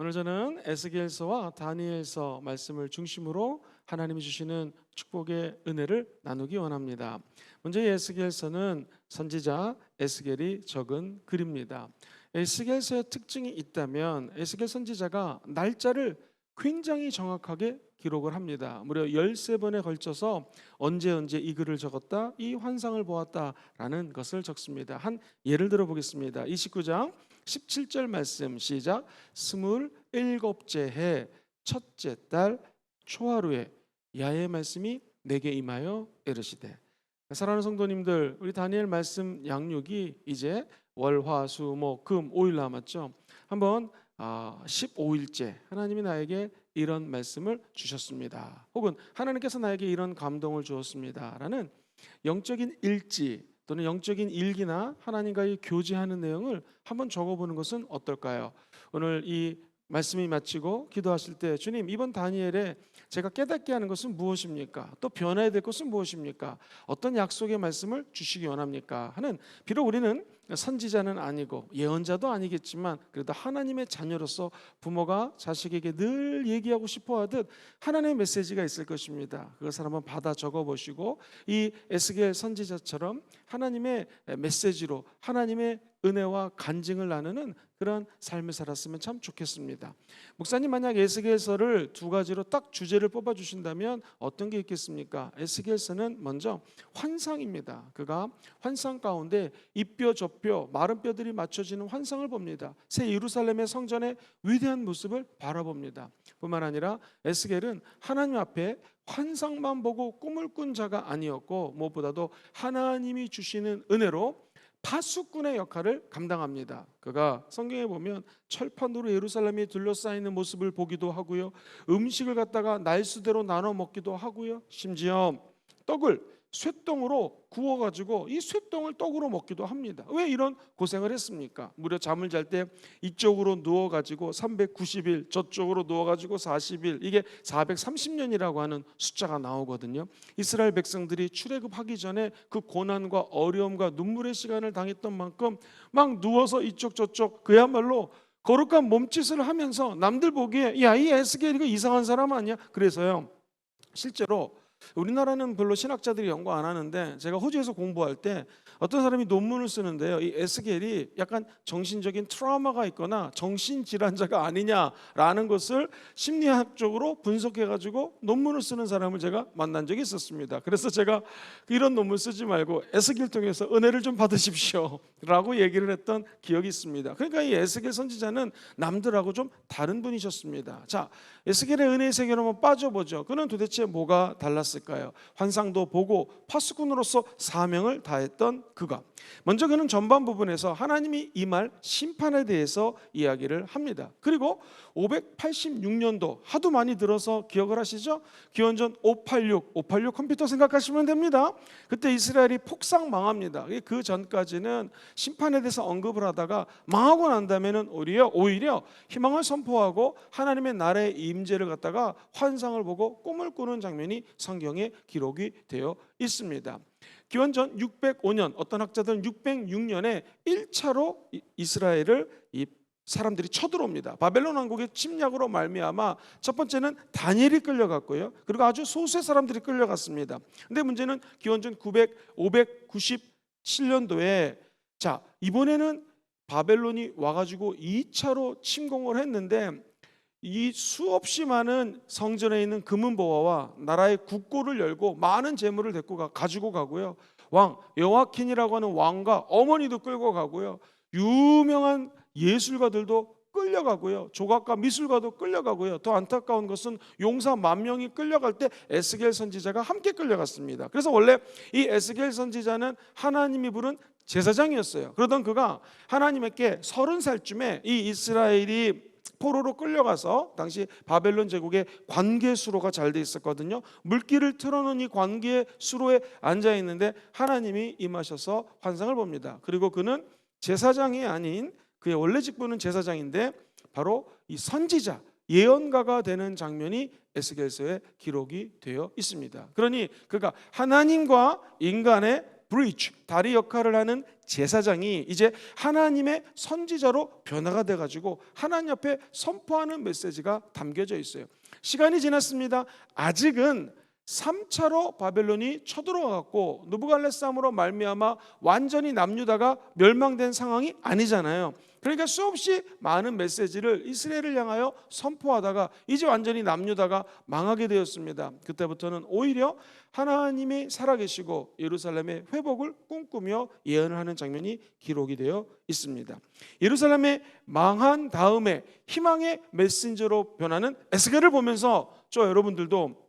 오늘 저는 에스겔서와 다니엘서 말씀을 중심으로 하나님이 주시는 축복의 은혜를 나누기 원합니다. 먼저 이 에스겔서는 선지자 에스겔이 적은 글입니다. 에스겔서의 특징이 있다면 에스겔 선지자가 날짜를 굉장히 정확하게 기록을 합니다. 무려 13번에 걸쳐서 언제 이 글을 적었다, 이 환상을 보았다라는 것을 적습니다. 한 예를 들어 보겠습니다. 29장 17절 말씀 시작. 27째 해 첫째 달 초하루에 야의 말씀이 내게 임하여 이르시되. 사랑하는 성도님들, 우리 다니엘 말씀 양육이 이제 월, 화, 수, 목, 금 5일 남았죠. 한번 15일째 하나님이 나에게 이런 말씀을 주셨습니다. 혹은 하나님께서 나에게 이런 감동을 주었습니다 라는 영적인 일지 또는 영적인 일기나 하나님과의 교제하는 내용을 한번 적어보는 것은 어떨까요? 오늘 이 말씀이 마치고 기도하실 때 주님, 이번 다니엘에 제가 깨닫게 하는 것은 무엇입니까? 또 변화해야 될 것은 무엇입니까? 어떤 약속의 말씀을 주시기 원합니까? 하는, 비록 우리는 선지자는 아니고 예언자도 아니겠지만 그래도 하나님의 자녀로서 부모가 자식에게 늘 얘기하고 싶어 하듯 하나님의 메시지가 있을 것입니다. 그것을 한번 받아 적어보시고 이 에스겔 선지자처럼 하나님의 메시지로 하나님의 은혜와 간증을 나누는 그런 삶을 살았으면 참 좋겠습니다. 목사님, 만약 에스겔서를 두 가지로 딱 주제를 뽑아 주신다면 어떤 게 있겠습니까? 에스겔서는 먼저 환상입니다. 그가 환상 가운데 이뼈 저뼈 마른 뼈들이 맞춰지는 환상을 봅니다. 새 예루살렘의 성전의 위대한 모습을 바라봅니다. 뿐만 아니라 에스겔은 하나님 앞에 환상만 보고 꿈을 꾼 자가 아니었고 무엇보다도 하나님이 주시는 은혜로 파수꾼의 역할을 감당합니다. 그가 성경에 보면 철판으로 예루살렘이 둘러싸이는 모습을 보기도 하고요, 음식을 갖다가 날수대로 나눠 먹기도 하고요, 심지어 떡을 쇠똥으로 구워가지고 이 쇠똥을 떡으로 먹기도 합니다. 왜 이런 고생을 했습니까? 무려 잠을 잘 때 이쪽으로 누워가지고 390일, 저쪽으로 누워가지고 40일, 이게 430년이라고 하는 숫자가 나오거든요. 이스라엘 백성들이 출애굽하기 전에 그 고난과 어려움과 눈물의 시간을 당했던 만큼 막 누워서 이쪽 저쪽 그야말로 거룩한 몸짓을 하면서 남들 보기에 야, 이 에스겔 이거 이상한 사람 아니야? 그래서요, 실제로 우리나라는 별로 신학자들이 연구 안 하는데 제가 호주에서 공부할 때 어떤 사람이 논문을 쓰는데요, 이 에스겔이 약간 정신적인 트라우마가 있거나 정신질환자가 아니냐라는 것을 심리학적으로 분석해가지고 논문을 쓰는 사람을 제가 만난 적이 있었습니다. 그래서 제가 이런 논문 쓰지 말고 에스겔 통해서 은혜를 좀 받으십시오 라고 얘기를 했던 기억이 있습니다. 그러니까 이 에스겔 선지자는 남들하고 좀 다른 분이셨습니다. 자, 에스겔의 은혜의 세계로 한번 빠져보죠. 그는 도대체 뭐가 달랐을까요? 환상도 보고 파수꾼으로서 사명을 다했던 그가, 먼저 그는 전반 부분에서 하나님이 임할 심판에 대해서 이야기를 합니다. 그리고 586년도 하도 많이 들어서 기억을 하시죠? 기원전 586 컴퓨터 생각하시면 됩니다. 그때 이스라엘이 폭삭 망합니다. 그 전까지는 심판에 대해서 언급을 하다가 망하고 난 다음에는 오히려 희망을 선포하고 하나님의 나라의 임재를 갖다가 환상을 보고 꿈을 꾸는 장면이 성경에 기록이 되어 있습니다. 기원전 605년, 어떤 학자들은 606년에 1차로 이스라엘을 이 사람들이 쳐들어옵니다. 바벨론 왕국의 침략으로 말미암아 첫 번째는 다니엘이 끌려갔고요, 그리고 아주 소수의 사람들이 끌려갔습니다. 근데 문제는 기원전 597년도에 자, 이번에는 바벨론이 와가지고 2차로 침공을 했는데 이 수없이 많은 성전에 있는 금은보화와 나라의 국고를 열고 많은 재물을 가지고 가고요, 왕 여호와킨이라고 하는 왕과 어머니도 끌고 가고요, 유명한 예술가들도 끌려가고요, 조각가 미술가도 끌려가고요, 더 안타까운 것은 용사 10,000명이 끌려갈 때 에스겔 선지자가 함께 끌려갔습니다. 그래서 원래 이 에스겔 선지자는 하나님이 부른 제사장이었어요. 그러던 그가 하나님께 30살쯤에 이 이스라엘이 포로로 끌려가서 당시 바벨론 제국의 관계 수로가 잘 돼 있었거든요. 물길을 틀어놓은 이 관계 수로에 앉아 있는데 하나님이 임하셔서 환상을 봅니다. 그리고 그는 제사장이 아닌, 그의 원래 직분은 제사장인데 바로 이 선지자, 예언가가 되는 장면이 에스겔서에 기록이 되어 있습니다. 그러니 그가 하나님과 인간의 브리지, 다리 역할을 하는 제사장이 이제 하나님의 선지자로 변화가 돼가지고 하나님 앞에 선포하는 메시지가 담겨져 있어요. 시간이 지났습니다. 아직은 3차로 바벨론이 쳐들어갔고 느부갓네살으로 말미암아 완전히 남유다가 멸망된 상황이 아니잖아요. 그러니까 수없이 많은 메시지를 이스라엘을 향하여 선포하다가 이제 완전히 남유다가 망하게 되었습니다. 그때부터는 오히려 하나님이 살아계시고 예루살렘의 회복을 꿈꾸며 예언을 하는 장면이 기록이 되어 있습니다. 예루살렘의 망한 다음에 희망의 메신저로 변하는 에스겔을 보면서 저 여러분들도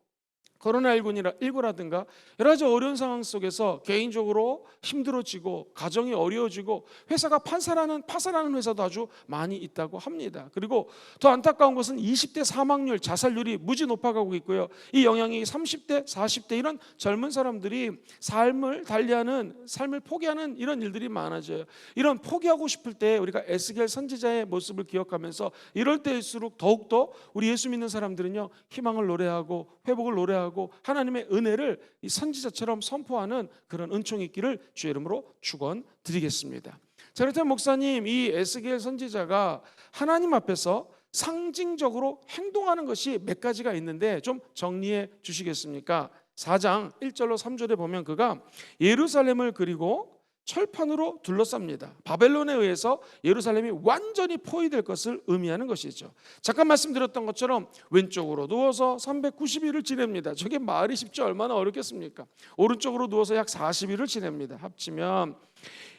코로나19라든가 여러 가지 어려운 상황 속에서 개인적으로 힘들어지고 가정이 어려워지고 회사가 파산하는 회사도 아주 많이 있다고 합니다. 그리고 더 안타까운 것은 20대 사망률, 자살률이 무지 높아가고 있고요. 이 영향이 30대, 40대 이런 젊은 사람들이 삶을 달리하는, 삶을 포기하는 이런 일들이 많아져요. 이런 포기하고 싶을 때 우리가 에스겔 선지자의 모습을 기억하면서 이럴 때일수록 더욱더 우리 예수 믿는 사람들은요, 희망을 노래하고 회복을 노래하고 하나님의 은혜를 이 선지자처럼 선포하는 그런 은총이 있기를 주의 이름으로 축원드리겠습니다. 자, 그렇다면 목사님, 이 에스겔 선지자가 하나님 앞에서 상징적으로 행동하는 것이 몇 가지가 있는데 좀 정리해 주시겠습니까? 4장 1절로 3절에 보면 그가 예루살렘을 그리고 철판으로 둘러쌉니다. 바벨론에 의해서 예루살렘이 완전히 포위될 것을 의미하는 것이죠. 잠깐 말씀드렸던 것처럼 왼쪽으로 누워서 390일을 지냅니다. 저게 말이 쉽지 얼마나 어렵겠습니까? 오른쪽으로 누워서 약 40일을 지냅니다. 합치면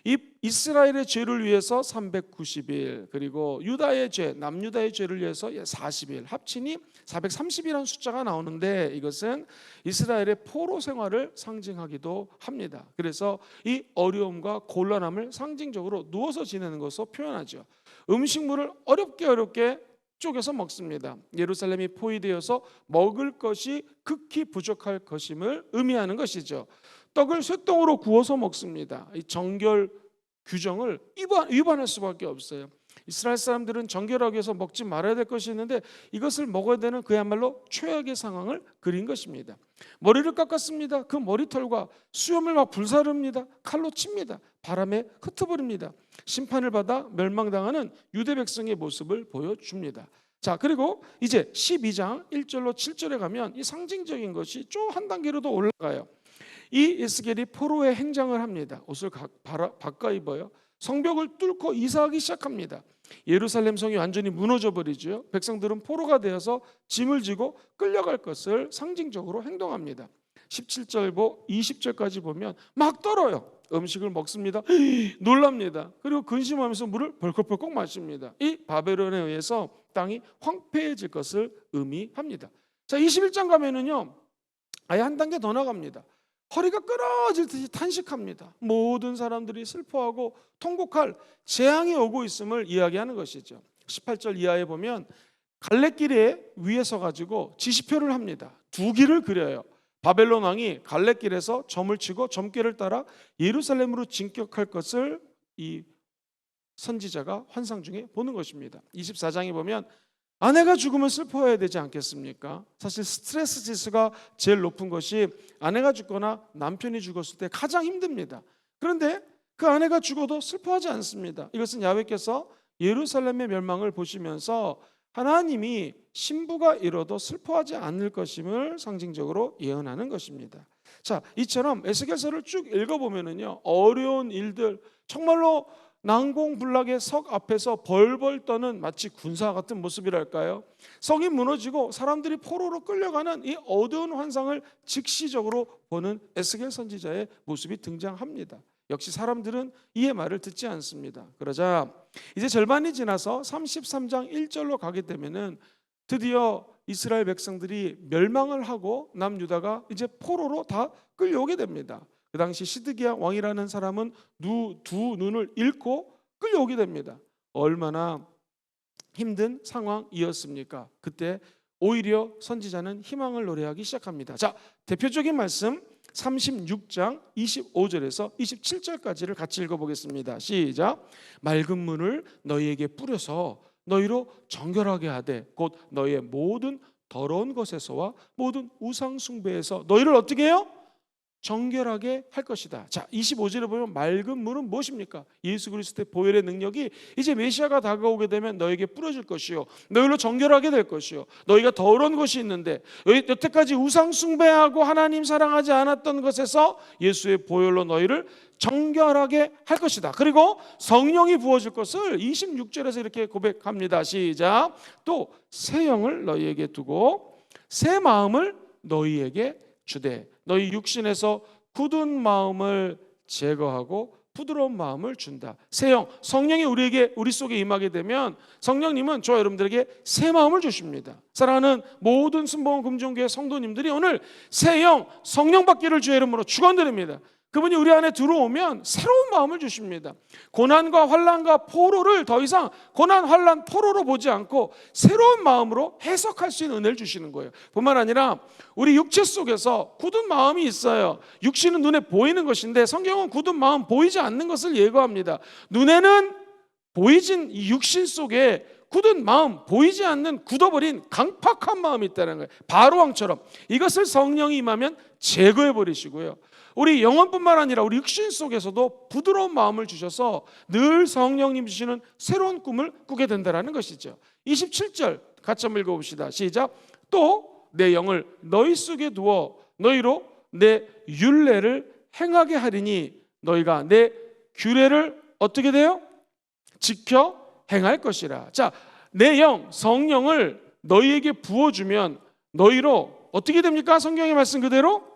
이 이스라엘의 죄를 위해서 390일, 그리고 유다의 죄, 남유다의 죄를 위해서 40일, 합치니 430이라는 숫자가 나오는데 이것은 이스라엘의 포로 생활을 상징하기도 합니다. 그래서 이 어려움과 곤란함을 상징적으로 누워서 지내는 것으로 표현하죠. 음식물을 어렵게 쪼개서 먹습니다. 예루살렘이 포위되어서 먹을 것이 극히 부족할 것임을 의미하는 것이죠. 떡을 쇠떡으로 구워서 먹습니다. 이 정결 규정을 위반할 수밖에 없어요. 이스라엘 사람들은 정결하기 위해서 먹지 말아야 될 것이 있는데 이것을 먹어야 되는 그야말로 최악의 상황을 그린 것입니다. 머리를 깎았습니다. 그 머리털과 수염을 막 불사릅니다. 칼로 칩니다. 바람에 흩어버립니다. 심판을 받아 멸망당하는 유대 백성의 모습을 보여줍니다. 자, 그리고 이제 12장 1절로 7절에 가면 이 상징적인 것이 좀 한 단계로 더 올라가요. 이 에스겔이 포로의 행장을 합니다. 옷을 바꿔 입어요. 성벽을 뚫고 이사하기 시작합니다. 예루살렘 성이 완전히 무너져 버리죠. 백성들은 포로가 되어서 짐을 지고 끌려갈 것을 상징적으로 행동합니다. 17절부터 20절까지 보면 막 떨어요. 음식을 먹습니다. 놀랍니다. 그리고 근심하면서 물을 벌컥벌컥 마십니다. 이 바벨론에 의해서 땅이 황폐해질 것을 의미합니다. 자, 21장 가면은요, 아예 한 단계 더 나갑니다. 허리가 끊어질 듯이 탄식합니다. 모든 사람들이 슬퍼하고 통곡할 재앙이 오고 있음을 이야기하는 것이죠. 18절 이하에 보면 갈래길에 위에 서가지고 지시표를 합니다. 두 길을 그려요. 바벨론 왕이 갈래길에서 점을 치고 점괘를 따라 예루살렘으로 진격할 것을 이 선지자가 환상 중에 보는 것입니다. 24장에 보면 아내가 죽으면 슬퍼해야 되지 않겠습니까? 사실 스트레스 지수가 제일 높은 것이 아내가 죽거나 남편이 죽었을 때 가장 힘듭니다. 그런데 그 아내가 죽어도 슬퍼하지 않습니다. 이것은 야훼께서 예루살렘의 멸망을 보시면서 하나님이 신부가 잃어도 슬퍼하지 않을 것임을 상징적으로 예언하는 것입니다. 자, 이처럼 에스겔서를 쭉 읽어보면은요, 어려운 일들, 정말로 난공불락의 석 앞에서 벌벌 떠는 마치 군사 같은 모습이랄까요? 성이 무너지고 사람들이 포로로 끌려가는 이 어두운 환상을 즉시적으로 보는 에스겔 선지자의 모습이 등장합니다. 역시 사람들은 이의 말을 듣지 않습니다. 그러자 이제 절반이 지나서 33장 1절로 가게 되면은 드디어 이스라엘 백성들이 멸망을 하고 남유다가 이제 포로로 다 끌려오게 됩니다. 그 당시 시드기야 왕이라는 사람은 두 눈을 잃고 끌려오게 됩니다. 얼마나 힘든 상황이었습니까? 그때 오히려 선지자는 희망을 노래하기 시작합니다. 자, 대표적인 말씀 36장 25절에서 27절까지를 같이 읽어보겠습니다. 시작. 맑은 문을 너희에게 뿌려서 너희로 정결하게 하되 곧 너희의 모든 더러운 것에서와 모든 우상 숭배에서 너희를 어떻게 해요? 정결하게 할 것이다. 자, 25절에 보면 맑은 물은 무엇입니까? 예수 그리스도의 보혈의 능력이 이제 메시아가 다가오게 되면 너에게 뿌려질 것이요, 너희로 정결하게 될 것이요, 너희가 더러운 것이 있는데 여태까지 우상 숭배하고 하나님 사랑하지 않았던 것에서 예수의 보혈로 너희를 정결하게 할 것이다. 그리고 성령이 부어질 것을 26절에서 이렇게 고백합니다. 시작. 또 새 영을 너희에게 두고 새 마음을 너희에게 주되 너희 육신에서 굳은 마음을 제거하고 부드러운 마음을 준다. 새 영, 성령이 우리 속에 임하게 되면 성령님은 저와 여러분들에게 새 마음을 주십니다. 사랑하는 모든 순복음 금종교회 성도님들이 오늘 새 영, 성령 받기를 주의 이름으로 축원드립니다. 그분이 우리 안에 들어오면 새로운 마음을 주십니다. 고난과 환난과 포로를 더 이상 고난, 환난, 포로로 보지 않고 새로운 마음으로 해석할 수 있는 은혜를 주시는 거예요. 뿐만 아니라 우리 육체 속에서 굳은 마음이 있어요. 육신은 눈에 보이는 것인데 성경은 굳은 마음, 보이지 않는 것을 예고합니다. 눈에는 보이진 이 육신 속에 굳은 마음, 보이지 않는 굳어버린 강팍한 마음이 있다는 거예요. 바로왕처럼. 이것을 성령이 임하면 제거해 버리시고요, 우리 영혼뿐만 아니라 우리 육신 속에서도 부드러운 마음을 주셔서 늘 성령님 주시는 새로운 꿈을 꾸게 된다는 것이죠. 27절 같이 한번 읽어봅시다. 시작. 또 내 영을 너희 속에 두어 너희로 내 율례를 행하게 하리니 너희가 내 규례를 어떻게 돼요? 지켜 행할 것이라. 자, 내 영, 성령을 너희에게 부어주면 너희로 어떻게 됩니까? 성경의 말씀 그대로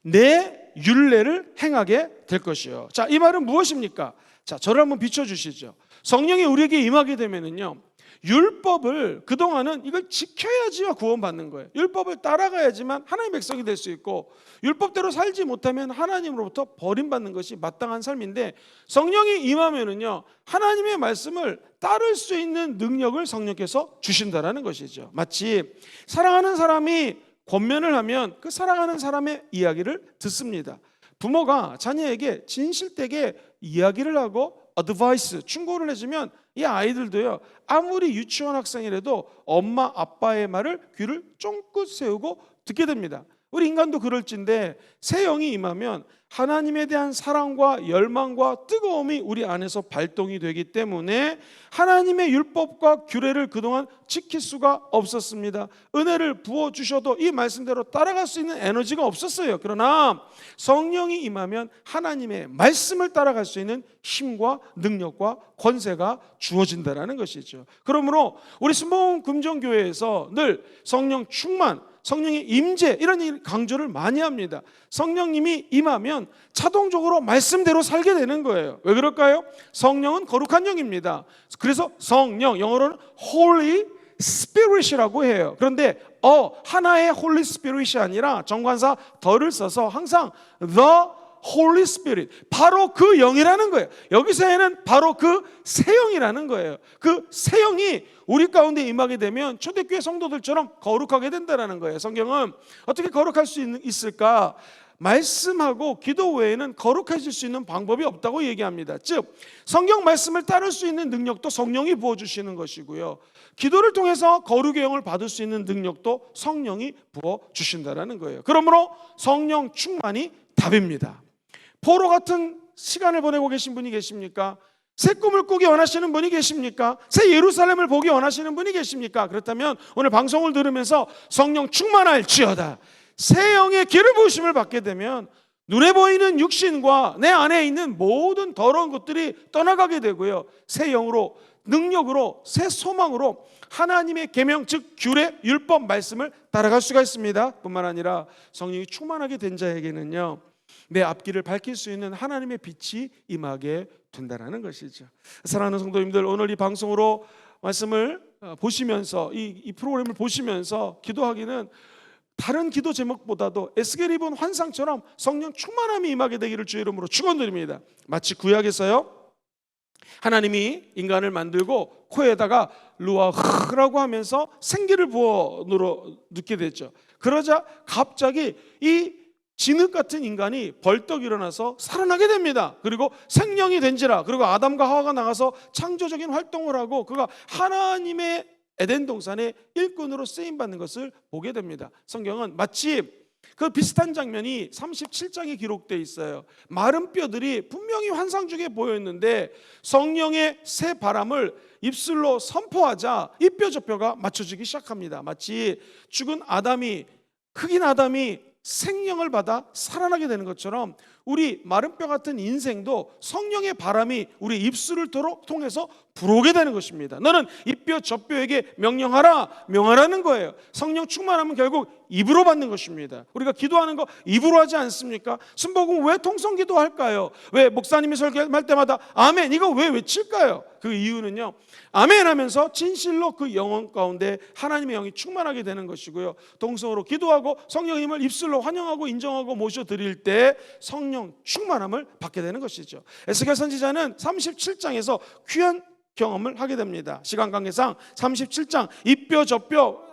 내 율례를 행하게 될 것이요. 자, 이 말은 무엇입니까? 자, 저를 한번 비춰주시죠. 성령이 우리에게 임하게 되면은요, 율법을 그동안은 이걸 지켜야지만 구원받는 거예요. 율법을 따라가야지만 하나님의 백성이 될 수 있고, 율법대로 살지 못하면 하나님으로부터 버림받는 것이 마땅한 삶인데, 성령이 임하면은요, 하나님의 말씀을 따를 수 있는 능력을 성령께서 주신다라는 것이죠. 마치 사랑하는 사람이 권면을 하면 그 사랑하는 사람의 이야기를 듣습니다. 부모가 자녀에게 진실되게 이야기를 하고 어드바이스, 충고를 해주면 이 아이들도요, 아무리 유치원 학생이라도 엄마 아빠의 말을 귀를 쫑긋 세우고 듣게 됩니다. 우리 인간도 그럴진데 새 영이 임하면 하나님에 대한 사랑과 열망과 뜨거움이 우리 안에서 발동이 되기 때문에 하나님의 율법과 규례를 그동안 지킬 수가 없었습니다. 은혜를 부어주셔도 이 말씀대로 따라갈 수 있는 에너지가 없었어요. 그러나 성령이 임하면 하나님의 말씀을 따라갈 수 있는 힘과 능력과 권세가 주어진다는 것이죠. 그러므로 우리 순복음 금정교회에서 늘 성령 충만, 성령의 임재, 이런 강조를 많이 합니다. 성령님이 임하면 자동적으로 말씀대로 살게 되는 거예요. 왜 그럴까요? 성령은 거룩한 영입니다. 그래서 성령, 영어로는 Holy Spirit이라고 해요. 그런데 하나의 Holy Spirit이 아니라 정관사 더를 써서 항상 The Holy Spirit, 바로 그 영이라는 거예요. 여기서에는 바로 그 새 영이라는 거예요. 그 새 영이 우리 가운데 임하게 되면 초대교회 성도들처럼 거룩하게 된다는 거예요. 성경은 어떻게 거룩할 수 있을까? 말씀하고 기도 외에는 거룩해질 수 있는 방법이 없다고 얘기합니다. 즉 성경 말씀을 따를 수 있는 능력도 성령이 부어주시는 것이고요, 기도를 통해서 거룩의 영을 받을 수 있는 능력도 성령이 부어주신다는 거예요. 그러므로 성령 충만이 답입니다. 포로 같은 시간을 보내고 계신 분이 계십니까? 새 꿈을 꾸기 원하시는 분이 계십니까? 새 예루살렘을 보기 원하시는 분이 계십니까? 그렇다면 오늘 방송을 들으면서 성령 충만할지어다, 새 영의 기름 부으심을 받게 되면 눈에 보이는 육신과 내 안에 있는 모든 더러운 것들이 떠나가게 되고요, 새 영으로, 능력으로, 새 소망으로 하나님의 계명, 즉 규례, 율법 말씀을 따라갈 수가 있습니다. 뿐만 아니라 성령이 충만하게 된 자에게는요, 내 앞길을 밝힐 수 있는 하나님의 빛이 임하게 된다는 것이죠. 사랑하는 성도님들, 오늘 이 방송으로 말씀을 보시면서 이 프로그램을 보시면서 기도하기는 다른 기도 제목보다도 에스겔이 본 환상처럼 성령 충만함이 임하게 되기를 주의 이름으로 축원드립니다. 마치 구약에서요, 하나님이 인간을 만들고 코에다가 루아흐라고 하면서 생기를 부어 넣게 됐죠. 그러자 갑자기 이 진흙 같은 인간이 벌떡 일어나서 살아나게 됩니다. 그리고 생명이 된지라, 그리고 아담과 하와가 나가서 창조적인 활동을 하고 그가 하나님의 에덴 동산의 일꾼으로 쓰임 받는 것을 보게 됩니다. 성경은 마치 그 비슷한 장면이 37장에 기록되어 있어요. 마른 뼈들이 분명히 환상 중에 보였는데 성령의 새 바람을 입술로 선포하자 이 뼈 저 뼈가 맞춰지기 시작합니다. 마치 죽은 아담이, 흑인 아담이 생명을 받아 살아나게 되는 것처럼 우리 마른 뼈 같은 인생도 성령의 바람이 우리 입술을 통해서 불어오게 되는 것입니다. 너는 이 뼈 저 뼈에게 명령하라, 명하라는 거예요. 성령 충만하면 결국 입으로 받는 것입니다. 우리가 기도하는 거 입으로 하지 않습니까? 순복음 왜 통성 기도할까요? 왜 목사님이 설교할 때마다 아멘 이거 왜 외칠까요? 그 이유는요, 아멘 하면서 진실로 그 영혼 가운데 하나님의 영이 충만하게 되는 것이고요, 동성으로 기도하고 성령의 힘을 입술로 환영하고 인정하고 모셔드릴 때 성령 충만함을 받게 되는 것이죠. 에스겔 선지자는 37장에서 귀한 경험을 하게 됩니다. 시간 관계상 37장 이 뼈 저 뼈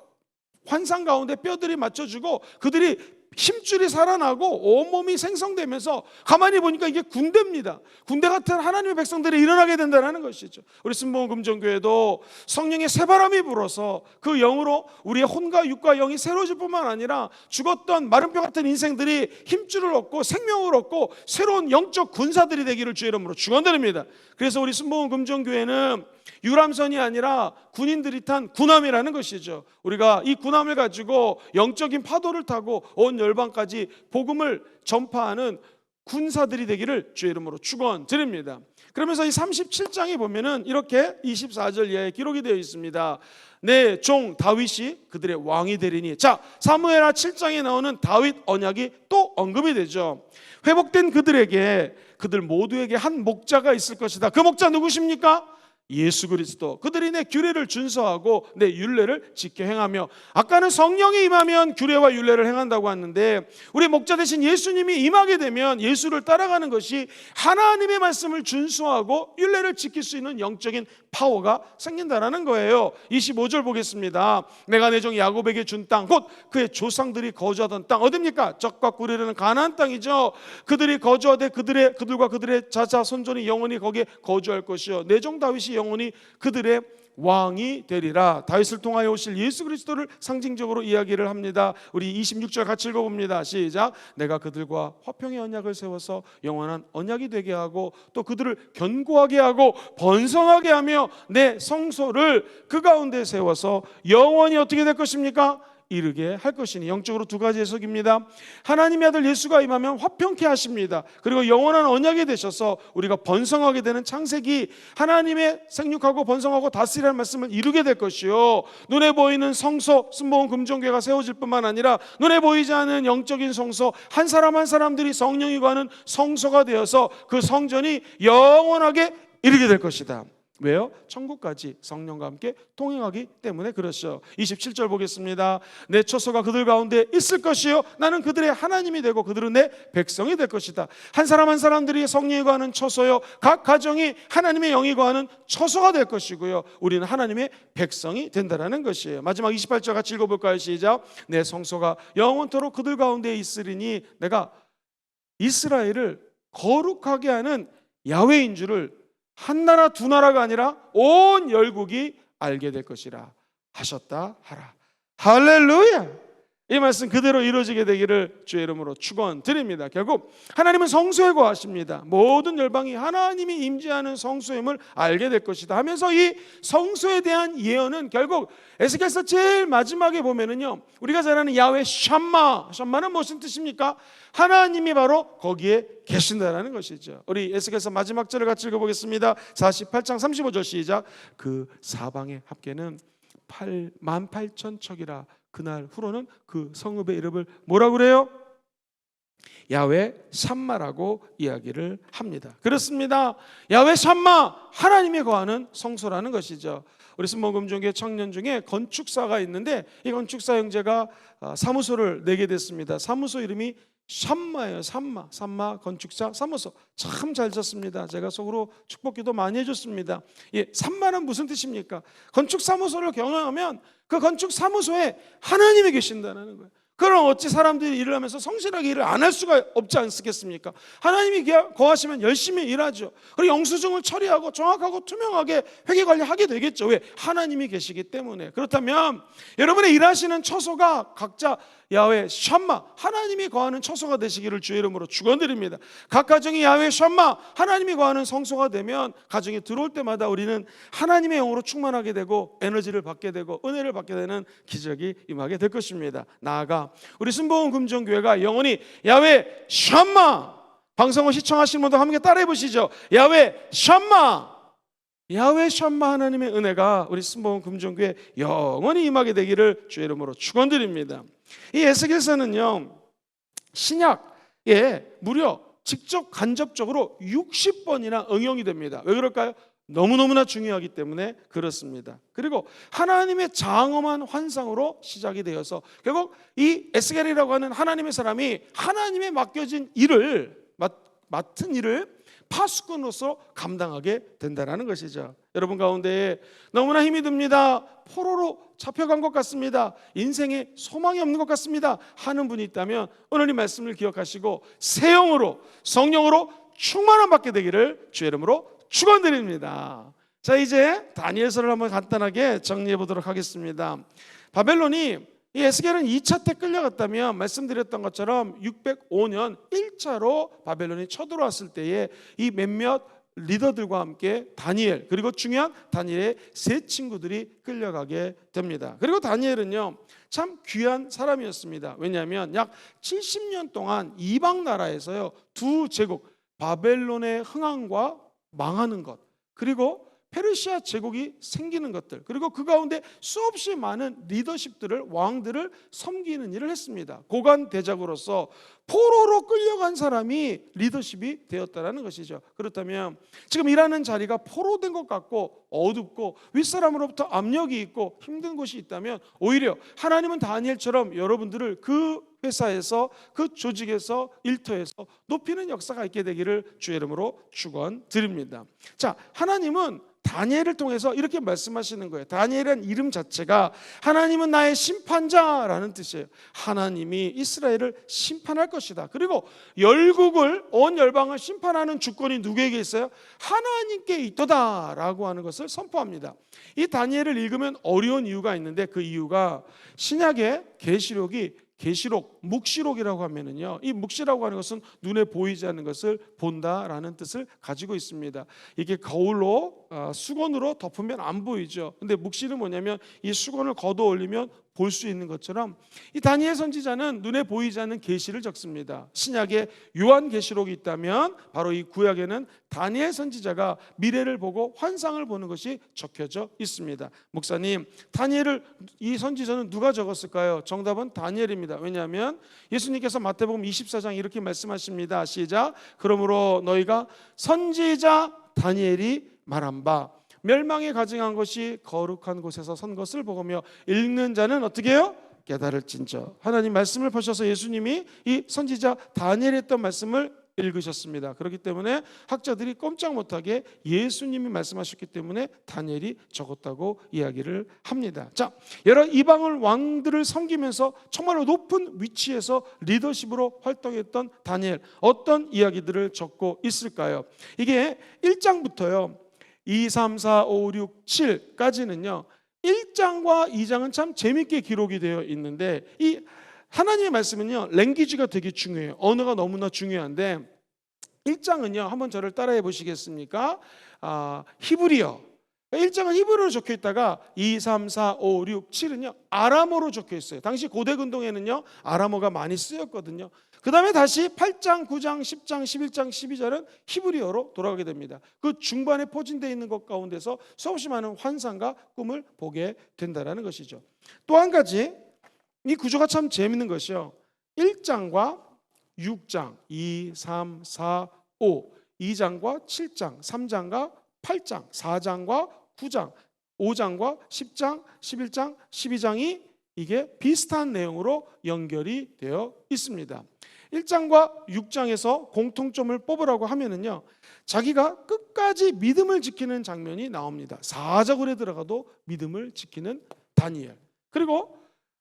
환상 가운데 뼈들이 맞춰주고 그들이 힘줄이 살아나고 온몸이 생성되면서 가만히 보니까 이게 군대입니다. 군대 같은 하나님의 백성들이 일어나게 된다는 것이죠. 우리 순복음 금정교회도 성령의 새바람이 불어서 그 영으로 우리의 혼과 육과 영이 새로워질 뿐만 아니라 죽었던 마른 뼈 같은 인생들이 힘줄을 얻고 생명을 얻고 새로운 영적 군사들이 되기를 주의 이름으로 축원드립니다. 그래서 우리 순복음 금정교회는 유람선이 아니라 군인들이 탄 군함이라는 것이죠. 우리가 이 군함을 가지고 영적인 파도를 타고 온 열방까지 복음을 전파하는 군사들이 되기를 주의 이름으로 축원드립니다. 그러면서 이 37장에 보면은 이렇게 24절 이하에 기록이 되어 있습니다. 내 종 다윗이 그들의 왕이 되리니. 자, 사무엘하 7장에 나오는 다윗 언약이 또 언급이 되죠. 회복된 그들에게, 그들 모두에게 한 목자가 있을 것이다. 그 목자 누구십니까? 예수 그리스도. 그들이 내 규례를 준守하고 내 율례를 지켜 행하며. 아까는 성령이 임하면 규례와 율례를 행한다고 했는데 우리 목자 대신 예수님이 임하게 되면 예수를 따라가는 것이 하나님의 말씀을 준守하고 율례를 지킬 수 있는 영적인 파워가 생긴다라는 거예요. 25절 보겠습니다. 내가 내 종 야곱에게 준 땅, 곧 그의 조상들이 거주하던 땅, 어디입니까? 젖과 꿀이 흐르는 가나안 땅이죠. 그들이 거주하되 그들과 그들의 자자 손손이 영원히 거기에 거주할 것이요, 내 종 다윗이 영원히 그들의 왕이 되리라. 다윗을 통하여 오실 예수 그리스도를 상징적으로 이야기를 합니다. 우리 26절 같이 읽어봅니다. 시작. 내가 그들과 화평의 언약을 세워서 영원한 언약이 되게 하고 또 그들을 견고하게 하고 번성하게 하며 내 성소를 그 가운데 세워서 영원히 어떻게 될 것입니까? 이르게 할 것이니. 영적으로 두 가지 해석입니다. 하나님의 아들 예수가 임하면 화평케 하십니다. 그리고 영원한 언약이 되셔서 우리가 번성하게 되는 창세기, 하나님의 생육하고 번성하고 다스리라는 말씀을 이루게 될 것이요, 눈에 보이는 성소 순복음 금종교회가 세워질 뿐만 아니라 눈에 보이지 않는 영적인 성소, 한 사람 한 사람들이 성령이 거하는 성소가 되어서 그 성전이 영원하게 이르게 될 것이다. 왜요? 천국까지 성령과 함께 동행하기 때문에 그렇죠. 27절 보겠습니다. 내 처소가 그들 가운데 있을 것이요, 나는 그들의 하나님이 되고 그들은 내 백성이 될 것이다. 한 사람 한 사람들이 성령이 거하는 처소요, 각 가정이 하나님의 영이 거하는 처소가 될 것이고요, 우리는 하나님의 백성이 된다는 것이에요. 마지막 28절 같이 읽어볼까요? 시작. 내 성소가 영원토록 그들 가운데 있으리니 내가 이스라엘을 거룩하게 하는 야훼인 줄을 한 나라 두 나라가 아니라 온 열국이 알게 될 것이라 하셨다 하라. 할렐루야. 이 말씀 그대로 이루어지게 되기를 주의 이름으로 축원드립니다. 결국 하나님은 성소에 거하십니다. 모든 열방이 하나님이 임재하는 성소임을 알게 될 것이다 하면서 이 성소에 대한 예언은 결국 에스겔서 제일 마지막에 보면은요, 우리가 잘 아는 야훼 샴마는 무슨 뜻입니까? 하나님이 바로 거기에 계신다라는 것이죠. 우리 에스겔서 마지막 절을 같이 읽어보겠습니다. 48장 35절 시작. 그 사방의 합계는 18,000척이라. 그날 후로는 그 성읍의 이름을 뭐라고 그래요? 야훼 샴마라고 이야기를 합니다. 그렇습니다. 야훼 샴마, 하나님이 거하는 성소라는 것이죠. 우리 순복음 금종교회 청년 중에 건축사가 있는데 이 건축사 형제가 사무소를 내게 됐습니다. 사무소 이름이 샴마예요. 샴마 건축사 사무소. 참 잘 졌습니다. 제가 속으로 축복기도 많이 해줬습니다. 예, 샴마는 무슨 뜻입니까? 건축사무소를 경영하면 그 건축사무소에 하나님이 계신다는 거예요. 그럼 어찌 사람들이 일을 하면서 성실하게 일을 안 할 수가 없지 않겠습니까? 하나님이 거하시면 열심히 일하죠. 그리고 영수증을 처리하고 정확하고 투명하게 회계 관리하게 되겠죠. 왜? 하나님이 계시기 때문에. 그렇다면 여러분의 일하시는 처소가 각자 야훼 샴마, 하나님이 거하는 처소가 되시기를 주의 이름으로 축원드립니다. 각 가정이 야훼 샴마, 하나님이 거하는 성소가 되면 가정에 들어올 때마다 우리는 하나님의 영으로 충만하게 되고 에너지를 받게 되고 은혜를 받게 되는 기적이 임하게 될 것입니다. 나아가 우리 순복음 금정교회가 영원히 야훼 샴마, 방송을 시청하시는 분들 함께 따라해 보시죠. 야훼 샴마, 야훼 샴마, 하나님의 은혜가 우리 순복음 금정교회 영원히 임하게 되기를 주의 이름으로 축원드립니다. 이 에스겔서는요, 신약에 무려 직접 간접적으로 60번이나 응용이 됩니다. 왜 그럴까요? 너무너무나 중요하기 때문에 그렇습니다. 그리고 하나님의 장엄한 환상으로 시작이 되어서 결국 이 에스겔이라고 하는 하나님의 사람이 하나님의 맡겨진 일을 맡은 일을 파수꾼으로서 감당하게 된다는 것이죠. 여러분 가운데 너무나 힘이 듭니다. 포로로 잡혀간 것 같습니다. 인생에 소망이 없는 것 같습니다 하는 분이 있다면 오늘 이 말씀을 기억하시고 새 영으로 성령으로 충만함 받게 되기를 주의 이름으로 축원드립니다. 자, 이제 다니엘서를 한번 간단하게 정리해 보도록 하겠습니다. 바벨론이 이 에스겔은 2차 때 끌려갔다면 말씀드렸던 것처럼 605년 1차로 바벨론이 쳐들어왔을 때에 이 몇몇 리더들과 함께 다니엘, 그리고 중요한 다니엘의 세 친구들이 끌려가게 됩니다. 그리고 다니엘은요, 참 귀한 사람이었습니다. 왜냐하면 약 70년 동안 이방 나라에서요, 두 제국 바벨론의 흥황과 망하는 것, 그리고 페르시아 제국이 생기는 것들, 그리고 그 가운데 수없이 많은 리더십들을, 왕들을 섬기는 일을 했습니다. 고관 대작으로서 포로로 끌려간 사람이 리더십이 되었다는 것이죠. 그렇다면 지금 일하는 자리가 포로된 것 같고 어둡고 윗사람으로부터 압력이 있고 힘든 곳이 있다면 오히려 하나님은 다니엘처럼 여러분들을 그 회사에서, 그 조직에서, 일터에서 높이는 역사가 있게 되기를 주의 이름으로 축원드립니다. 자, 하나님은 다니엘을 통해서 이렇게 말씀하시는 거예요. 다니엘이라는 이름 자체가 하나님은 나의 심판자라는 뜻이에요. 하나님이 이스라엘을 심판할 것이다. 그리고 열국을, 온 열방을 심판하는 주권이 누구에게 있어요? 하나님께 있도다라고 하는 것을 선포합니다. 이 다니엘을 읽으면 어려운 이유가 있는데 그 이유가 신약의 계시록이 계시록, 묵시록이라고 하면은요, 이 묵시라고 하는 것은 눈에 보이지 않는 것을 본다라는 뜻을 가지고 있습니다. 이게 거울로 수건으로 덮으면 안 보이죠. 근데 묵시는 뭐냐면 이 수건을 걷어 올리면 볼 수 있는 것처럼 이 다니엘 선지자는 눈에 보이지 않는 계시를 적습니다. 신약에 요한 계시록이 있다면 바로 이 구약에는 다니엘 선지자가 미래를 보고 환상을 보는 것이 적혀져 있습니다. 목사님, 다니엘을, 이 선지자는 누가 적었을까요? 정답은 다니엘입니다. 왜냐하면 예수님께서 마태복음 24장 이렇게 말씀하십니다. 시작. 그러므로 너희가 선지자 다니엘이 말한 바 멸망에 가증한 것이 거룩한 곳에서 선 것을 보며 읽는 자는 어떻게 해요? 깨달을진저. 하나님 말씀을 보셔서 예수님이 이 선지자 다니엘이 했던 말씀을 읽으셨습니다. 그렇기 때문에 학자들이 꼼짝 못하게 예수님이 말씀하셨기 때문에 다니엘이 적었다고 이야기를 합니다. 자, 여러 이방을 왕들을 섬기면서 정말로 높은 위치에서 리더십으로 활동했던 다니엘, 어떤 이야기들을 적고 있을까요? 이게 1장부터요 2, 3, 4, 5, 6, 7까지는요 1장과 2장은 참 재밌게 기록이 되어 있는데 이 하나님의 말씀은요 랭귀지가 되게 중요해요. 언어가 너무나 중요한데 1장은요 한번 저를 따라해 보시겠습니까? 히브리어. 1장은 히브리어로 적혀 있다가 2, 3, 4, 5, 6, 7은요 아람어로 적혀 있어요. 당시 고대 근동에는요 아람어가 많이 쓰였거든요. 그 다음에 다시 8장, 9장, 10장, 11장, 12절은 히브리어로 돌아가게 됩니다. 그 중반에 포진되어 있는 것 가운데서 수없이 많은 환상과 꿈을 보게 된다는 것이죠. 또 한 가지 이 구조가 참 재밌는 것이요 1장과 6장, 2, 3, 4, 5 2장과 7장, 3장과 8장, 4장과 9장, 5장과 10장, 11장, 12장이 이게 비슷한 내용으로 연결이 되어 있습니다. 1장과 6장에서 공통점을 뽑으라고 하면은요 자기가 끝까지 믿음을 지키는 장면이 나옵니다. 사자굴에 들어가도 믿음을 지키는 다니엘. 그리고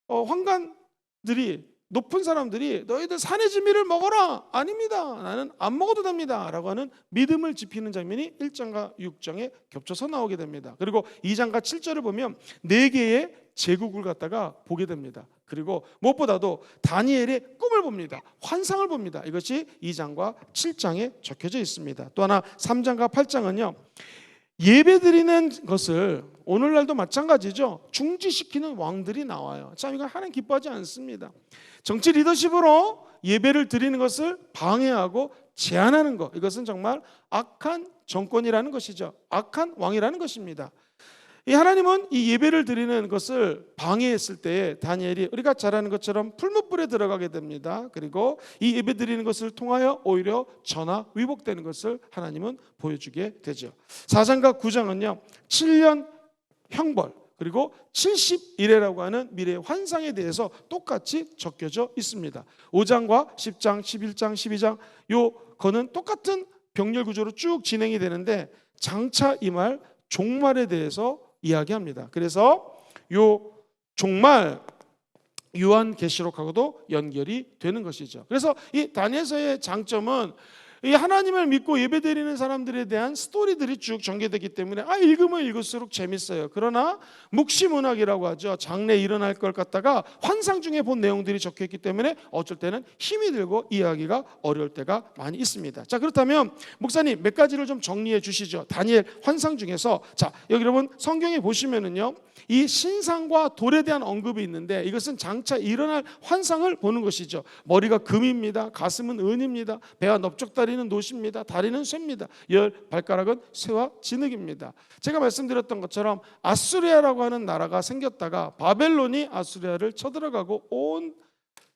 황관들이 높은 사람들이 너희들 산의 진미를 먹어라. 아닙니다. 나는 안 먹어도 됩니다. 라고 하는 믿음을 지피는 장면이 1장과 6장에 겹쳐서 나오게 됩니다. 그리고 2장과 7절을 보면 4개의 제국을 갖다가 보게 됩니다. 그리고 무엇보다도 다니엘의 꿈을 봅니다. 환상을 봅니다. 이것이 2장과 7장에 적혀져 있습니다. 또 하나 3장과 8장은요, 예배드리는 것을 오늘날도 마찬가지죠. 중지시키는 왕들이 나와요. 참 이건 하나님 기뻐하지 않습니다. 정치 리더십으로 예배를 드리는 것을 방해하고 제한하는 것, 이것은 정말 악한 정권이라는 것이죠. 악한 왕이라는 것입니다. 이 하나님은 이 예배를 드리는 것을 방해했을 때 다니엘이 우리가 잘 아는 것처럼 풀무불에 들어가게 됩니다. 그리고 이 예배 드리는 것을 통하여 오히려 전하 위복되는 것을 하나님은 보여주게 되죠. 4장과 9장은요 7년 형벌 그리고 70일이라고 하는 미래의 환상에 대해서 똑같이 적혀져 있습니다. 5장과 10장, 11장, 12장 요거는 똑같은 병렬 구조로 쭉 진행이 되는데 장차 임할 종말에 대해서 이야기합니다. 그래서 요 종말 요한계시록하고도 연결이 되는 것이죠. 그래서 이 다니엘서의 장점은 이 하나님을 믿고 예배드리는 사람들에 대한 스토리들이 쭉 전개되기 때문에 읽으면 읽을수록 재밌어요. 그러나 묵시문학이라고 하죠. 장래에 일어날 걸 갖다가 환상 중에 본 내용들이 적혀있기 때문에 어쩔 때는 힘이 들고 이해하기가 어려울 때가 많이 있습니다. 자, 그렇다면 목사님 몇 가지를 좀 정리해 주시죠. 다니엘 환상 중에서 자, 여기 여러분 성경에 보시면은요 이 신상과 돌에 대한 언급이 있는데 이것은 장차 일어날 환상을 보는 것이죠. 머리가 금입니다. 가슴은 은입니다. 배와 넓적다리는 노십니다. 다리는 쇠입니다. 열 발가락은 쇠와 진흙입니다. 제가 말씀드렸던 것처럼 아수리아라고 하는 나라가 생겼다가 바벨론이 아수리아를 쳐들어가고 온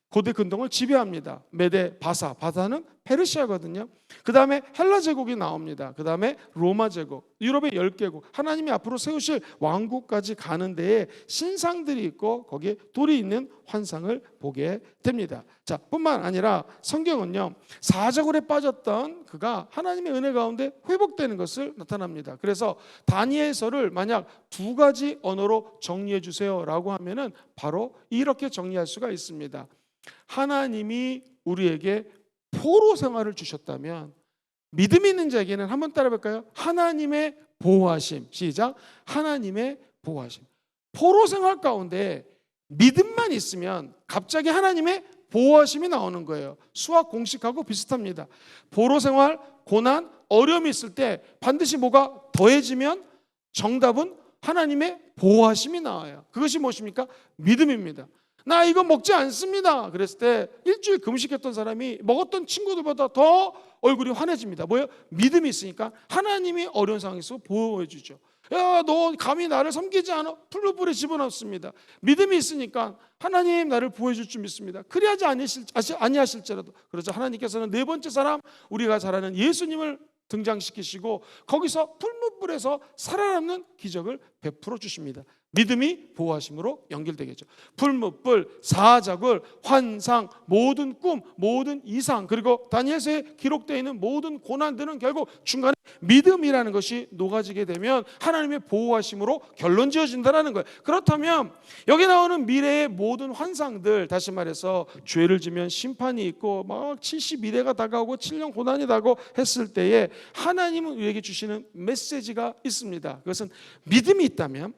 고대 근동을 지배합니다. 메데, 바사는 페르시아거든요. 그 다음에 헬라 제국이 나옵니다. 그 다음에 로마 제국, 유럽의 10개국, 하나님이 앞으로 세우실 왕국까지 가는 데에 신상들이 있고 거기에 돌이 있는 환상을 보게 됩니다. 자, 뿐만 아니라 성경은요 사자굴에 빠졌던 그가 하나님의 은혜 가운데 회복되는 것을 나타납니다. 그래서 다니엘서를 만약 2가지 언어로 정리해 주세요라고 하면은 바로 이렇게 정리할 수가 있습니다. 하나님이 우리에게 포로 생활을 주셨다면 믿음 있는 자에게는 한번 따라 볼까요? 하나님의 보호하심. 시작. 하나님의 보호하심. 포로 생활 가운데 믿음만 있으면 갑자기 하나님의 보호하심이 나오는 거예요. 수학 공식하고 비슷합니다. 포로 생활, 고난, 어려움이 있을 때 반드시 뭐가 더해지면 정답은 하나님의 보호하심이 나와요. 그것이 무엇입니까? 믿음입니다. 나 이거 먹지 않습니다. 그랬을 때 일주일 금식했던 사람이 먹었던 친구들보다 더 얼굴이 환해집니다. 뭐예요? 믿음이 있으니까 하나님이 어려운 상황에서 보호해 주죠. 야, 너 감히 나를 섬기지 않아? 풀무불에 집어넣습니다. 믿음이 있으니까 하나님 나를 보호해 줄 줄 믿습니다. 그리하지 아니하실지라도. 그러자 하나님께서는 4번째 사람 우리가 잘 아는 예수님을 등장시키시고 거기서 풀무불에서 살아남는 기적을 베풀어 주십니다. 믿음이 보호하심으로 연결되겠죠. 풀무불, 사자굴, 환상, 모든 꿈, 모든 이상, 그리고 다니엘서에 기록되어 있는 모든 고난들은 결국 중간에 믿음이라는 것이 녹아지게 되면 하나님의 보호하심으로 결론 지어진다는 거예요. 그렇다면 여기 나오는 미래의 모든 환상들, 다시 말해서 죄를 지면 심판이 있고 막 70일회가 다가오고 7년 고난이 다가오고 했을 때에 하나님은 우리에게 주시는 메시지가 있습니다. 그것은 믿음이 있다면,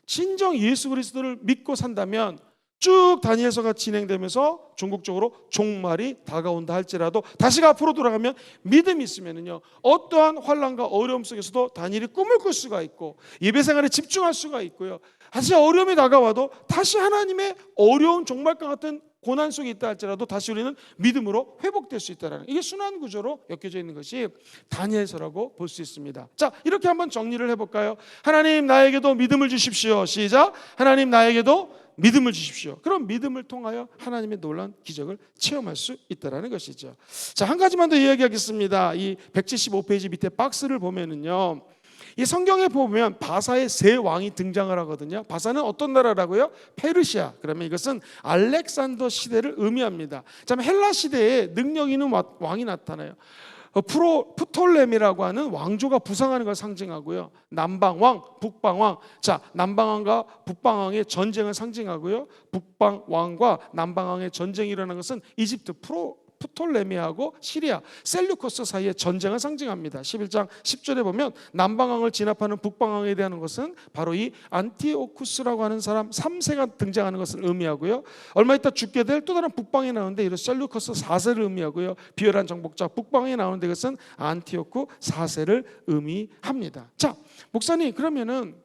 진정 예수 그리스도를 믿고 산다면 쭉 다니엘서가 진행되면서 종국적으로 종말이 다가온다 할지라도 다시 앞으로 돌아가면 믿음이 있으면요 어떠한 환난과 어려움 속에서도 다니엘이 꿈을 꿀 수가 있고 예배 생활에 집중할 수가 있고요. 다시 어려움이 다가와도 다시 하나님의 어려운 종말과 같은 고난 속에 있다 할지라도 다시 우리는 믿음으로 회복될 수 있다는, 이게 순환 구조로 엮여져 있는 것이 다니엘서라고 볼 수 있습니다. 자, 이렇게 한번 정리를 해볼까요? 하나님 나에게도 믿음을 주십시오. 시작. 하나님 나에게도 믿음을 주십시오. 그럼 믿음을 통하여 하나님의 놀라운 기적을 체험할 수 있다는 것이죠. 자, 한 가지만 더 이야기하겠습니다. 이 175페이지 밑에 박스를 보면은요, 이 성경에 보면 바사의 세 왕이 등장을 하거든요. 바사는 어떤 나라라고요? 페르시아. 그러면 이것은 알렉산더 시대를 의미합니다. 자, 헬라 시대에 능력 있는 왕이 나타나요. 프톨레미라고 하는 왕조가 부상하는 걸 상징하고요. 남방왕, 북방왕. 자, 남방왕과 북방왕의 전쟁을 상징하고요. 북방왕과 남방왕의 전쟁이 일어난 것은 이집트 프톨레미하고 시리아 셀루커스 사이의 전쟁을 상징합니다. 11장 10절에 보면 남방왕을 진압하는 북방왕에 대한 것은 바로 이 안티오쿠스라고 하는 사람 3세가 등장하는 것을 의미하고요. 얼마 있다 죽게 될 또 다른 북방에 나오는데 이런 셀루커스 4세를 의미하고요. 비열한 정복자 북방에 나오는데 그것은 안티오쿠 4세를 의미합니다. 자, 목사님, 그러면은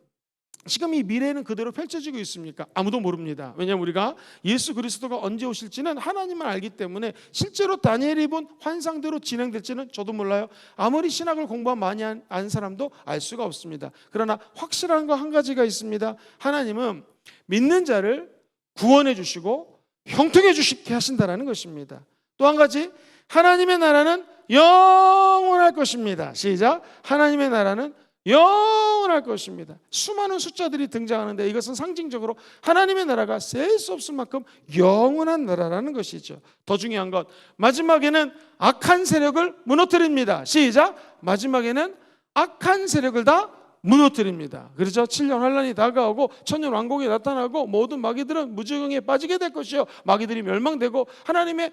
지금 이 미래는 그대로 펼쳐지고 있습니까? 아무도 모릅니다. 왜냐하면 우리가 예수 그리스도가 언제 오실지는 하나님만 알기 때문에 실제로 다니엘이 본 환상대로 진행될지는 저도 몰라요. 아무리 신학을 공부 많이 한 사람도 알 수가 없습니다. 그러나 확실한 거 한 가지가 있습니다. 하나님은 믿는 자를 구원해 주시고 형통해 주시게 하신다는 것입니다. 또 한 가지, 하나님의 나라는 영원할 것입니다. 시작. 하나님의 나라는 영원할 것입니다. 수많은 숫자들이 등장하는데 이것은 상징적으로 하나님의 나라가 셀 수 없을 만큼 영원한 나라라는 것이죠. 더 중요한 것, 마지막에는 악한 세력을 무너뜨립니다. 시작. 마지막에는 악한 세력을 다 무너뜨립니다. 그렇죠? 7년 환란이 다가오고 천년 왕국이 나타나고 모든 마귀들은 무지경에 빠지게 될 것이요, 마귀들이 멸망되고 하나님의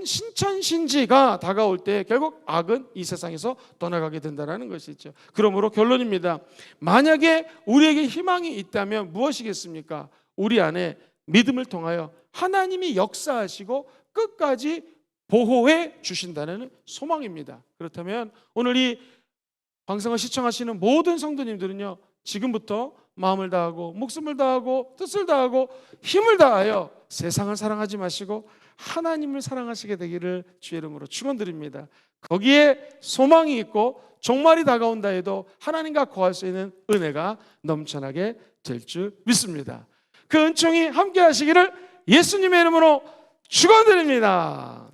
신천신지가 다가올 때 결국 악은 이 세상에서 떠나가게 된다는 것이죠. 그러므로 결론입니다. 만약에 우리에게 희망이 있다면 무엇이겠습니까? 우리 안에 믿음을 통하여 하나님이 역사하시고 끝까지 보호해 주신다는 소망입니다. 그렇다면 오늘 이 방송을 시청하시는 모든 성도님들은요, 지금부터 마음을 다하고 목숨을 다하고 뜻을 다하고 힘을 다하여 세상을 사랑하지 마시고 하나님을 사랑하시게 되기를 주의 이름으로 축원드립니다. 거기에 소망이 있고 종말이 다가온다 해도 하나님과 거할 수 있는 은혜가 넘쳐나게 될 줄 믿습니다. 그 은총이 함께 하시기를 예수님의 이름으로 축원드립니다.